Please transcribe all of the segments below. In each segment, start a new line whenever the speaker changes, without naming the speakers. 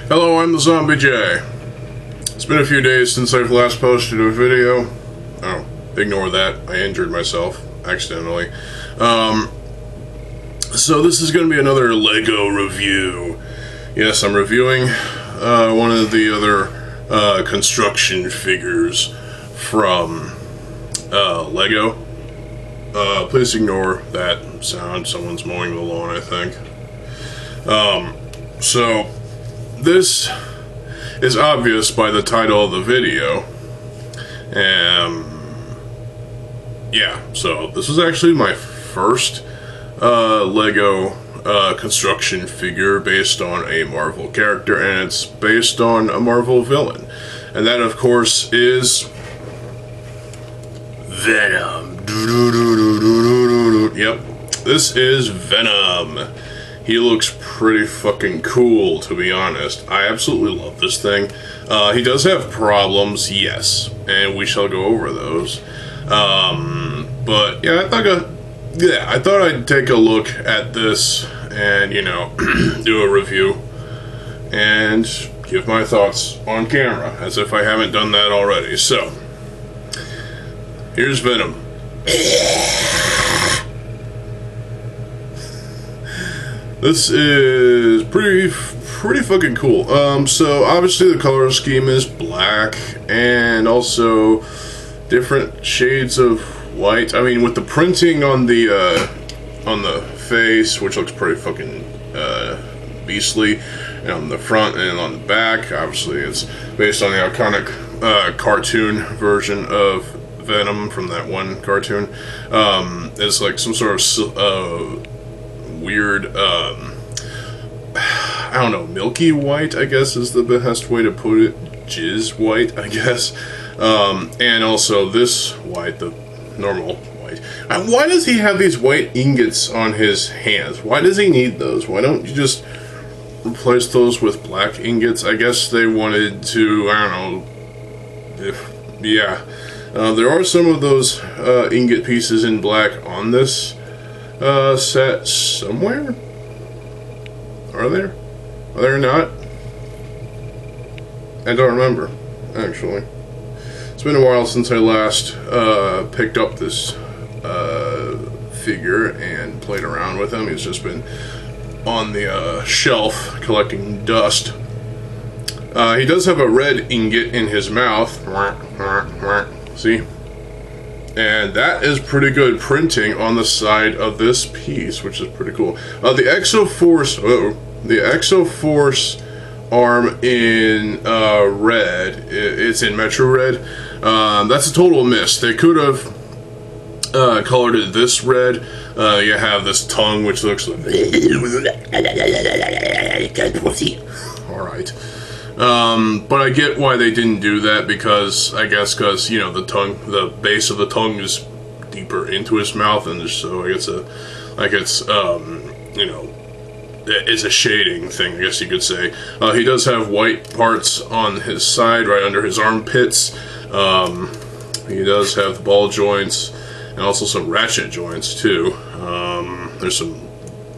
Hello, I'm TheZOMBIEJ. It's been a few days since I've last posted a video. Oh, ignore that. I injured myself accidentally. So this is going to be another LEGO review. Yes, I'm reviewing one of the other construction figures from LEGO. Please ignore that sound. Someone's mowing the lawn, I think. So this is obvious by the title of the video. Yeah, so this is actually my first LEGO construction figure based on a Marvel character, and it's based on a Marvel villain. And that, of course, is Venom. Yep, this is Venom. He looks pretty fucking cool, to be honest. I absolutely love this thing. He does have problems, yes, and we shall go over those. But yeah, I thought I'd take a look at this and, you know, do a review and give my thoughts on camera, as if I haven't done that already. So, here's Venom. This is pretty fucking cool. So obviously the color scheme is black and also different shades of white. I mean, with the printing on the face, which looks pretty fucking beastly, and on the front and on the back, obviously it's based on the iconic cartoon version of Venom from that one cartoon. It's like some sort of weird, I don't know, milky white, I guess is the best way to put it. Jizz white, I guess. And also this white, the normal white. Why does he have these white ingots on his hands? Why does he need those? Why don't you just replace those with black ingots? I guess they wanted to, I don't know, yeah. There are some of those ingot pieces in black on this set somewhere? Are there? Are there not? I don't remember, actually. It's been a while since I last picked up this figure and played around with him. He's just been on the shelf collecting dust. He does have a red ingot in his mouth. See? And that is pretty good printing on the side of this piece, which is pretty cool. The Exoforce arm in red, it's in Metro Red. That's a total miss. They could have colored it this red. You have this tongue, which looks like... Alright. But I get why they didn't do that, because, I guess, because, you know, the base of the tongue is deeper into his mouth, and so I guess you know, it's a shading thing, I guess you could say. He does have white parts on his side, right under his armpits. He does have ball joints, and also some ratchet joints, too. There's some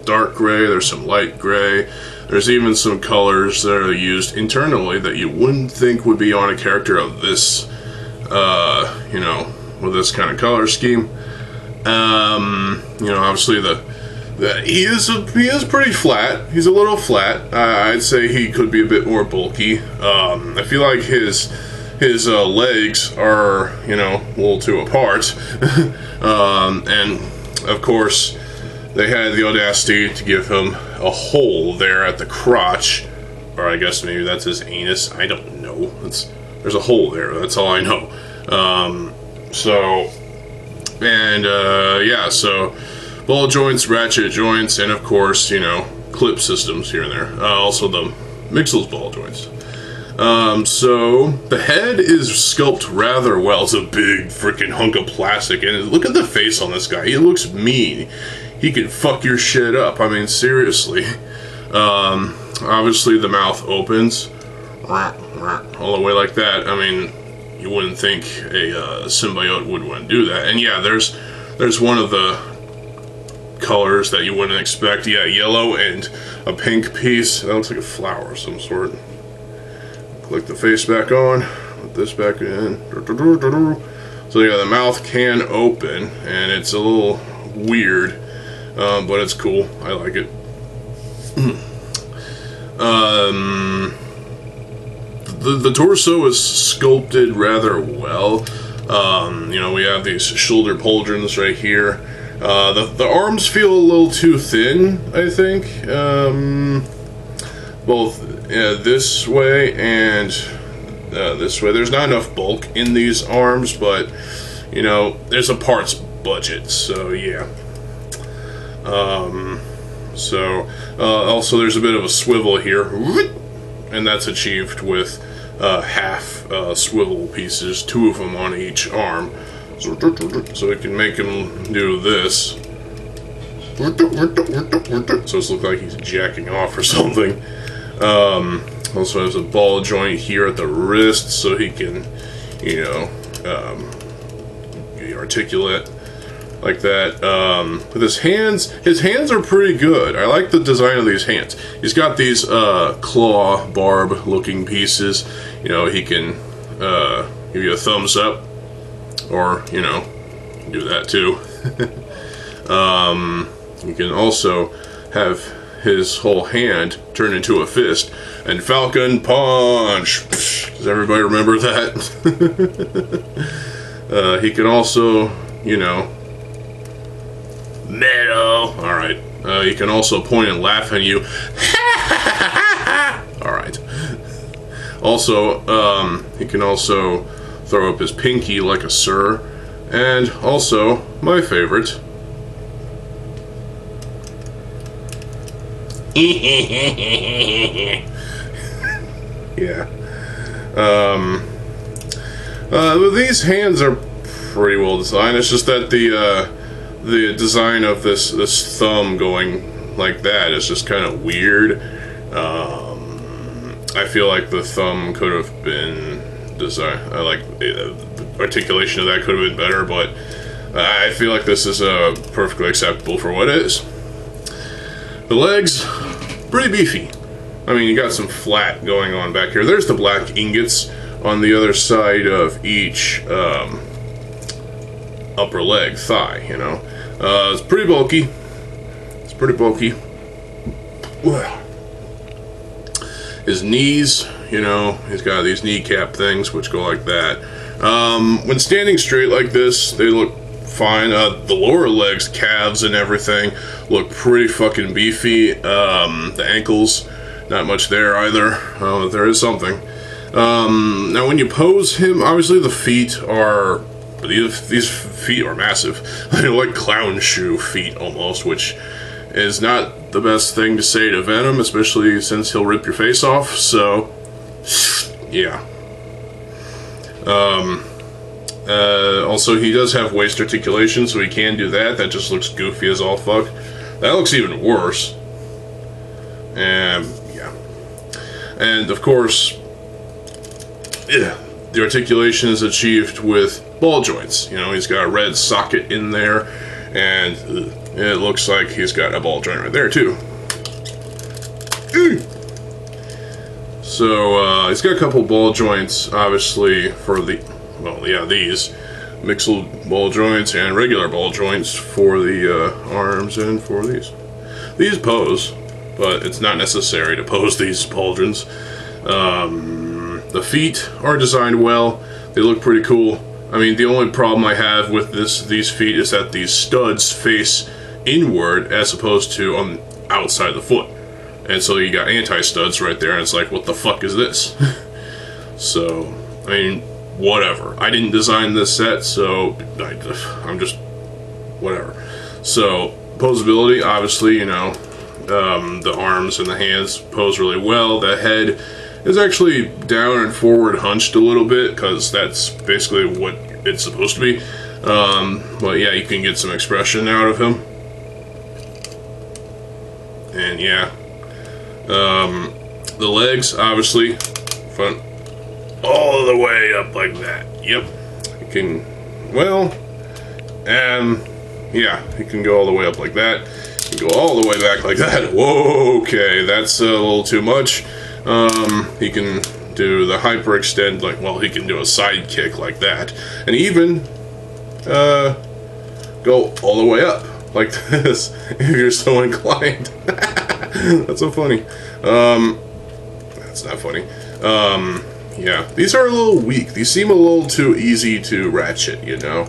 dark gray, there's some light gray. There's even some colors that are used internally that you wouldn't think would be on a character of this, you know, with this kind of color scheme. You know, obviously he is pretty flat. He's a little flat. I'd say he could be a bit more bulky. I feel like his legs are, you know, a little too apart. And of course, they had the audacity to give him a hole there at the crotch, or I guess maybe that's his anus. I don't know. There's a hole there. That's all I know. Yeah, so ball joints, ratchet joints, and of course, you know, clip systems here and there. Also the Mixel's ball joints. So the head is sculpted rather well. It's a big freaking hunk of plastic, and look at the face on this guy. He looks mean. He could fuck your shit up. I mean, seriously. Obviously the mouth opens all the way like that. I mean, you wouldn't think a symbiote would want to do that. And yeah, there's one of the colors that you wouldn't expect. Yeah, yellow and a pink piece. That looks like a flower of some sort. click the face back on, put this back in. So yeah, the mouth can open, and it's a little weird, but it's cool. I like it. The torso is sculpted rather well. You know, we have these shoulder pauldrons right here. The arms feel a little too thin, I think. Both this way and this way. There's not enough bulk in these arms, but, you know, there's a parts budget, so yeah. Also there's a bit of a swivel here, and that's achieved with half swivel pieces, 2 of them on each arm. So we can make him do this. So it looks like he's jacking off or something. Also has a ball joint here at the wrist, so he can, you know, be articulate like that. With his hands are pretty good. I like the design of these hands. He's got these claw barb looking pieces. You know, he can give you a thumbs up, or, you know, do that too. You can also have his whole hand turn into a fist, and Falcon Punch. Does everybody remember that? He can also, you know, metal. Alright. He can also point and laugh at you. Alright. Also, he can also throw up his pinky like a sir. And also, my favorite. Yeah. These hands are pretty well designed. It's just that the design of this thumb going like that is just kind of weird. I feel like the thumb could have been designed. The articulation of that could have been better, but I feel like this is perfectly acceptable for what it is. The legs, pretty beefy. I mean, you got some flat going on back here. There's the black ingots on the other side of each upper leg, thigh, you know. It's pretty bulky. It's pretty bulky. His knees, you know, he's got these kneecap things which go like that. When standing straight like this, they look fine. The lower legs, calves and everything look pretty fucking beefy. The ankles, not much there either. There is something. Now when you pose him, obviously the feet are, these feet are massive. They're like clown shoe feet almost, which is not the best thing to say to Venom, especially since he'll rip your face off, so yeah. Also, he does have waist articulation, so he can do that. That just looks goofy as all fuck. That looks even worse. Yeah. And, of course, the articulation is achieved with ball joints. You know, he's got a red socket in there, and it looks like he's got a ball joint right there, too. So, he's got a couple ball joints, obviously, for the... Well, yeah, these mixed ball joints and regular ball joints for the arms and for these. These pose, but it's not necessary to pose these pauldrons. The feet are designed well. They look pretty cool. I mean, the only problem I have with these feet is that these studs face inward as opposed to on the outside of the foot. And so you got anti-studs right there, and it's like, what the fuck is this? So, I mean, whatever. I didn't design this set, so I'm just whatever. So posability, obviously, you know, the arms and the hands pose really well. The head is actually down and forward hunched a little bit because that's basically what it's supposed to be. But yeah, you can get some expression out of him. And yeah, the legs, obviously, front all the way up like that. Yep. You can, well, yeah, you can go all the way up like that. You can go all the way back like that. Whoa, okay, that's a little too much. He can do the hyperextend, like, well, he can do a side kick like that, and even go all the way up like this if you're so inclined. That's so funny. That's not funny. Yeah, these are a little weak. These seem a little too easy to ratchet, you know.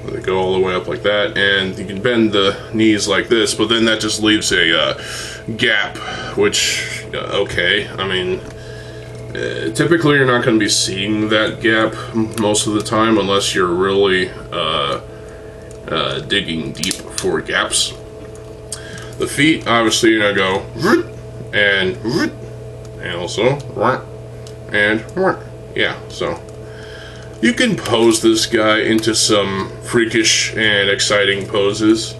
They go all the way up like that, and you can bend the knees like this, but then that just leaves a gap, which, okay, I mean, typically you're not going to be seeing that gap most of the time unless you're really digging deep for gaps. The feet, obviously, you're going to go and also and yeah, so you can pose this guy into some freakish and exciting poses.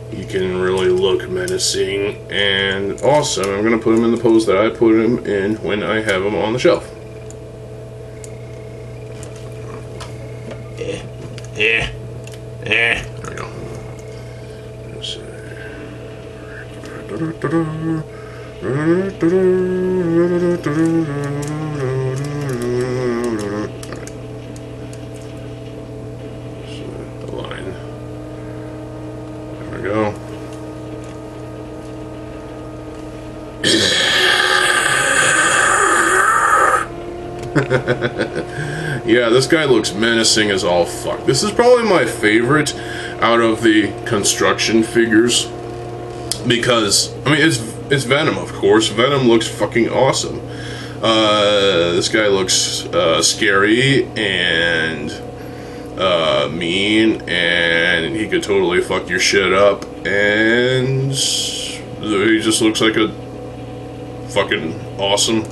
He can really look menacing and awesome. I'm going to put him in the pose that I put him in when I have him on the shelf. There we go. Line. There we go. Yeah, this guy looks menacing as all fuck. This is probably my favorite out of the construction figures because, I mean, it's Venom, of course. Venom looks fucking awesome. This guy looks scary and mean, and he could totally fuck your shit up, and he just looks like a fucking awesome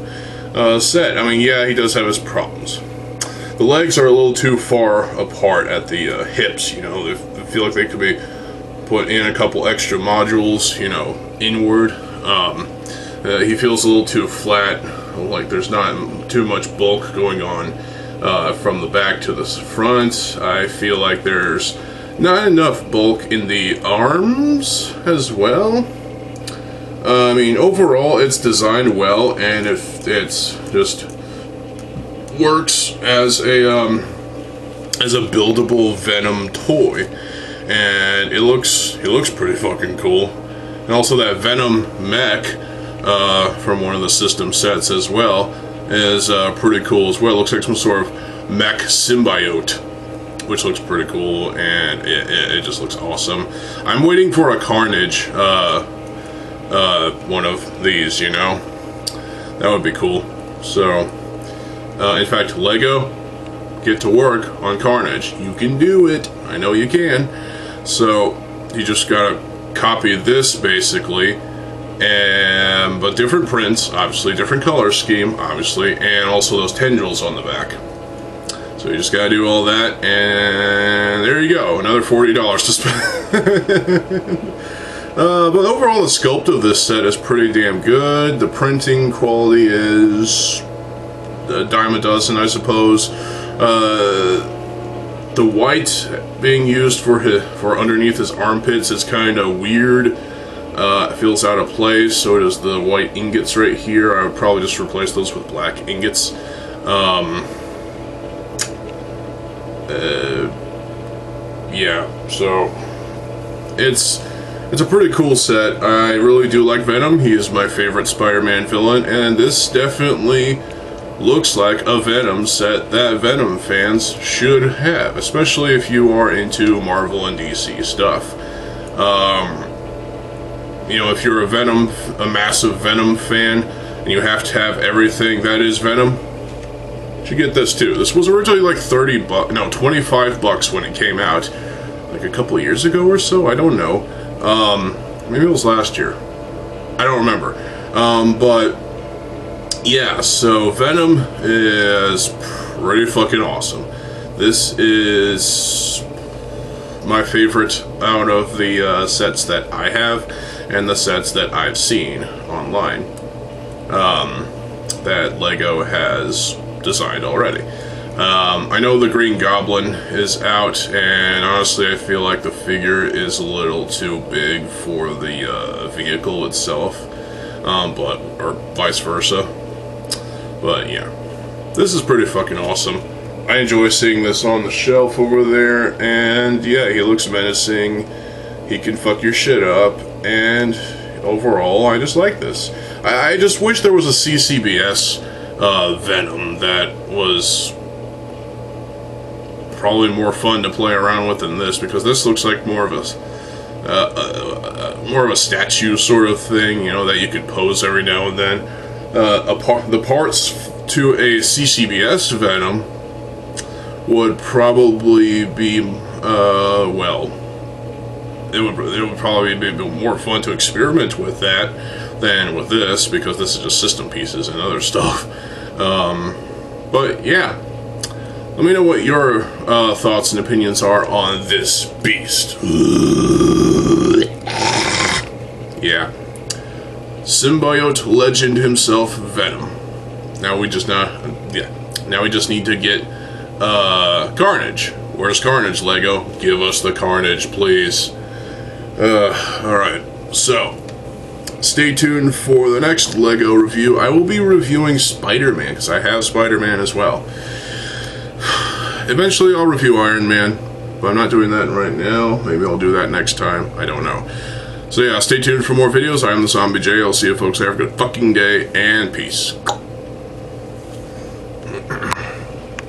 set. I mean, yeah, he does have his problems. The legs are a little too far apart at the hips, you know. I feel like they could be put in a couple extra modules, you know, inward. He feels a little too flat, like there's not too much bulk going on from the back to the front. I feel like there's not enough bulk in the arms as well. I mean, overall, it's designed well, and if it's just works as a buildable Venom toy, and he looks pretty fucking cool. And also that Venom mech from one of the system sets as well is pretty cool as well. It looks like some sort of mech symbiote, which looks pretty cool, and it just looks awesome. I'm waiting for a Carnage, one of these, you know. That would be cool. So, in fact, Lego, get to work on Carnage. You can do it. I know you can. So, you just gotta copy this, basically, but different prints, obviously, different color scheme, obviously, and also those tendrils on the back. So you just gotta do all that, and there you go, another $40 to spend. But overall, the sculpt of this set is pretty damn good. The printing quality is a dime a dozen, I suppose. The white being used for underneath his armpits is kind of weird. It feels out of place. So does the white ingots right here. I would probably just replace those with black ingots. Yeah, so it's a pretty cool set. I really do like Venom. He is my favorite Spider-Man villain, and this definitely looks like a Venom set that Venom fans should have, especially if you are into Marvel and DC stuff. You know, if you're a massive Venom fan, and you have to have everything that is Venom, you should get this too. This was originally like $25 when it came out, like a couple years ago or so. I don't know. Maybe it was last year. I don't remember. But yeah, so Venom is pretty fucking awesome. This is my favorite out of the sets that I have and the sets that I've seen online that Lego has designed already. I know the Green Goblin is out, and honestly I feel like the figure is a little too big for the vehicle itself, or vice versa. But yeah, this is pretty fucking awesome. I enjoy seeing this on the shelf over there, and yeah, he looks menacing. He can fuck your shit up, and overall, I just like this. I just wish there was a CCBS Venom that was probably more fun to play around with than this, because this looks like more of a statue sort of thing, you know, that you could pose every now and then. The parts to a CCBS Venom would probably be, well, it would probably be more fun to experiment with that than with this, because this is just system pieces and other stuff. But yeah, let me know what your thoughts and opinions are on this beast. Yeah, symbiote legend himself, Venom. Now we just need to get Carnage. Where's Carnage, Lego? Give us the Carnage, please. Alright, so stay tuned for the next Lego review. I will be reviewing Spider-Man, because I have Spider-Man as well. Eventually I'll review Iron Man, but I'm not doing that right now. Maybe I'll do that next time. I don't know. So yeah, stay tuned for more videos. I am TheZOMBIEJ. I'll see you folks. Have a good fucking day, and peace.